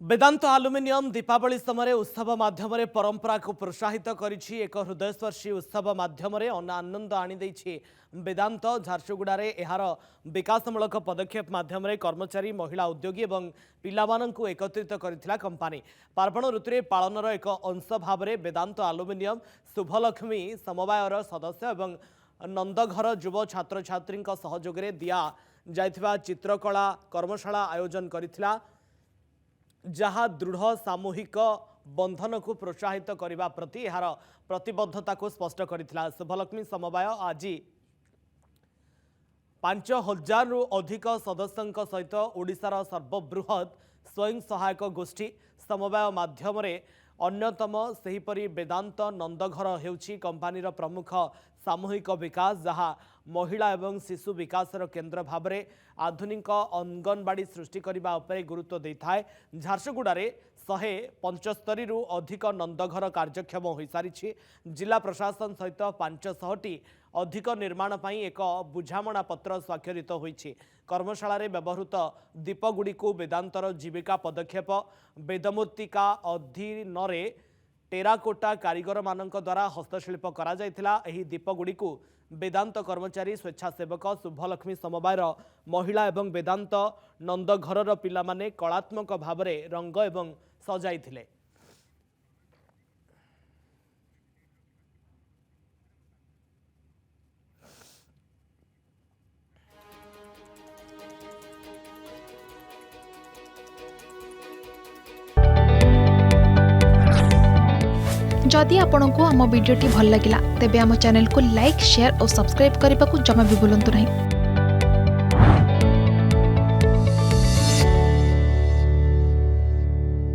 वेदांत aluminium Deepawali समय उत्सव माध्यम परंपरा को प्रोत्साहित करिछि। एक हृदयस्पर्शी उत्सव माध्यम आनंद आनी वेदांत झारसुगुड़े यार विकासमूलक पदक्षेप माध्यम कर्मचारी महिला उद्योगी और पिलामानंकु एकत्रित करथिला कंपनी। पार्वण ऋतु पालनर एक अंश भाव में वेदांत आलुमिनियम शुभलक्ष्मी समवायर सदस्य और नंदघर युव छात्र छात्री सहयोग दिया जायथिबा चित्रकला कर्मशाला आयोजन करथिला, जहाँ दृढ़ सामूहिक बंधन को प्रोत्साहित करने प्रति यार प्रतिबद्धता को स्पष्ट करथिला। शुभलक्ष्मी समवाय आज 5000 रु अधिक सदस्यों सहित ओडिशार सर्वबृहत स्वयं सहायक गोष्ठी समवाय माध्यम अन्यतम सेहीपरि वेदांत नंदघर हेउछि कंपनीर प्रमुख सामूहिक विकास, जहाँ महिला एवं शिशु विकासर केन्द्र भाव में आधुनिक अंगनवाड़ी सृष्टि करने उपरे गुरुत्व देता है। झारसुगुड़े 175 रु अधिक नंदघर कार्यक्षम हो सारी। जिला प्रशासन सहित 500टी अधिक निर्माण पई एक बुझामणा पत्र स्वाक्षरित होईछि। कर्मशाला रे व्यवहृत दीपगुड़ी को वेदांतर जीविका पदक्षेप वेदमूर्तिका अधीन टेराकोटा कारीगर मानक द्वारा हस्तशिल्प करा जायथिला। एही दीपगुड़ी को वेदांत कर्मचारी स्वेच्छासेवक शुभलक्ष्मी समवायर महिला एवं वेदांत नंदघरर पिलामाने कलात्मक भाव में रंग एवं सजाइथिले। जदि आपंक आम भिडी भल लगा तेब आम चैनल को लाइक, शेयर और सब्सक्राइब करने को जमा भी भूलु नहीं।